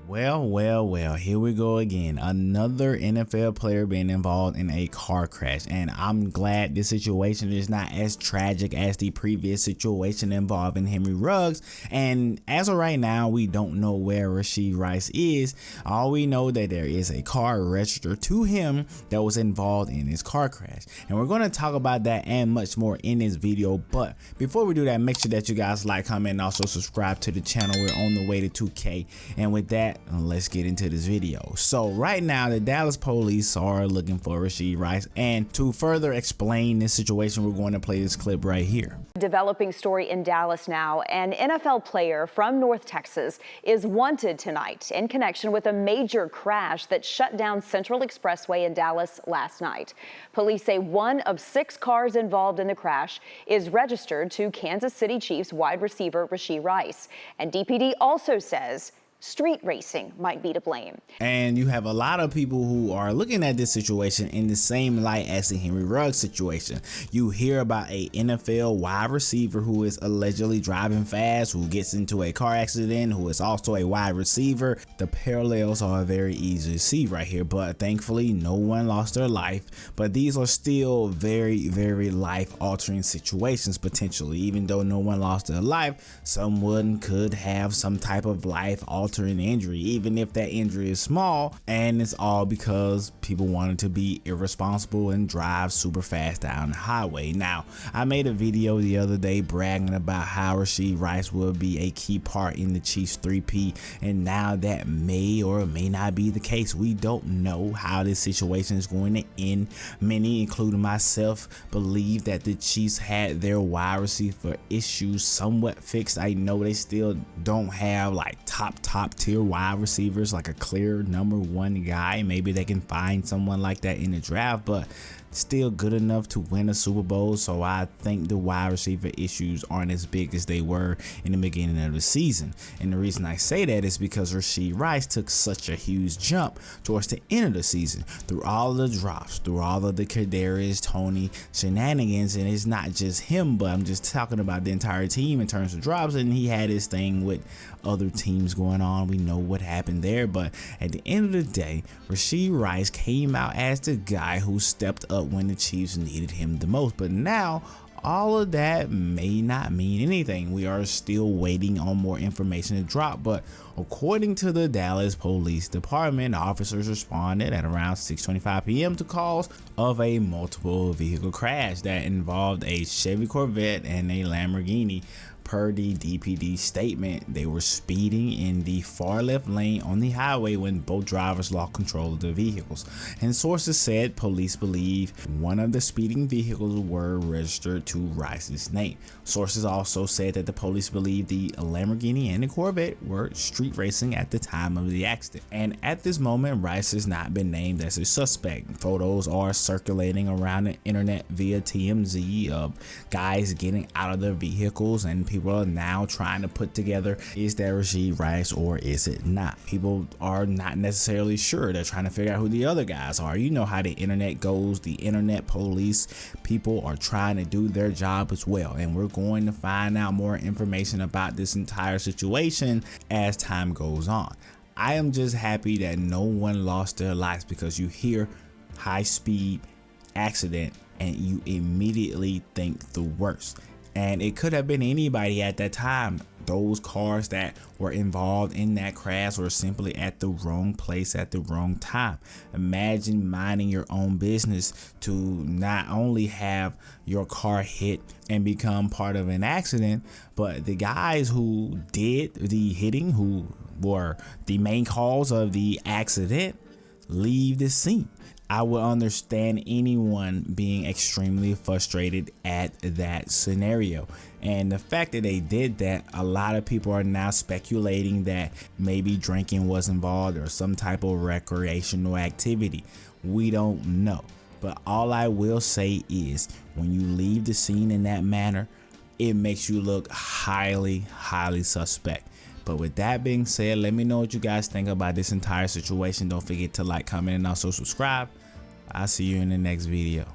Well, here we go again. Another NFL player being involved in a car crash, and I'm glad this situation is not as tragic as the previous situation involving Henry Ruggs. And as of right now, we don't know where Rashee Rice is. All we know that there is a car registered to him that was involved in his car crash, and we're going to talk about that and much more in this video. But before we do that, make sure that you guys like, comment, and also subscribe to the channel. We're on the way to 2K, and with that, let's get into this video. So right now, the Dallas police are looking for Rashee Rice, and to further explain this situation, we're going to play this clip right here. Developing story in Dallas now. An NFL player from North Texas is wanted tonight in connection with a major crash that shut down Central Expressway in Dallas last night. Police say one of 6 cars involved in the crash is registered to Kansas City Chiefs wide receiver Rashee Rice. And DPD also says street racing might be to blame. And you have a lot of people who are looking at this situation in the same light as the Henry Ruggs situation. You hear about a NFL wide receiver who is allegedly driving fast, who gets into a car accident, who is also a wide receiver. The parallels are very easy to see right here, but thankfully no one lost their life. But these are still very life-altering situations potentially. Even though no one lost their life, someone could have some type of life-altering injury, even if that injury is small, and it's all because people wanted to be irresponsible and drive super fast down the highway. Now, I made a video the other day bragging about how Rashee Rice will be a key part in the Chiefs 3P, and now that may or may not be the case. We don't know how this situation is going to end. Many, including myself, believe that the Chiefs had their wide receiver issues somewhat fixed. I know they still don't have like top tier wide receivers, like a clear #1 guy. Maybe they can find someone like that in the draft, but still good enough to win a Super Bowl. So I think the wide receiver issues aren't as big as they were in the beginning of the season. And the reason I say that is because Rashee Rice took such a huge jump towards the end of the season, through all the drops, through all of the Kadarius Toney shenanigans. And it's not just him, but I'm just talking about the entire team in terms of drops. And he had his thing with other teams going on. We know what happened there, but at the end of the day, Rashee Rice came out as the guy who stepped up when the Chiefs needed him the most. But now all of that may not mean anything. We are still waiting on more information to drop, but according to the Dallas Police Department, officers responded at around 6:25 p.m. to calls of a multiple vehicle crash that involved a Chevy Corvette and a Lamborghini. Per the DPD statement, they were speeding in the far left lane on the highway when both drivers lost control of the vehicles. And sources said police believe one of the speeding vehicles were registered to Rice's name. Sources also said that the police believe the Lamborghini and the Corvette were street racing at the time of the accident. And at this moment, Rice has not been named as a suspect. Photos are circulating around the internet via TMZ of guys getting out of their vehicles, and people are now trying to put together, is that Rashee Rice or is it not? People are not necessarily sure. They're trying to figure out who the other guys are. You know how the internet goes. The internet police people are trying to do their job as well, and we're going to find out more information about this entire situation as time goes on. I am just happy that no one lost their lives, because you hear high speed accident and you immediately think the worst. And it could have been anybody at that time. Those cars that were involved in that crash were simply at the wrong place at the wrong time. Imagine minding your own business to not only have your car hit and become part of an accident, but the guys who did the hitting, who were the main cause of the accident, leave the scene. I would understand anyone being extremely frustrated at that scenario. And the fact that they did that, a lot of people are now speculating that maybe drinking was involved or some type of recreational activity. We don't know. But all I will say is, when you leave the scene in that manner, it makes you look highly suspect. But with that being said, let me know what you guys think about this entire situation. Don't forget to like, comment, and also subscribe. I'll see you in the next video.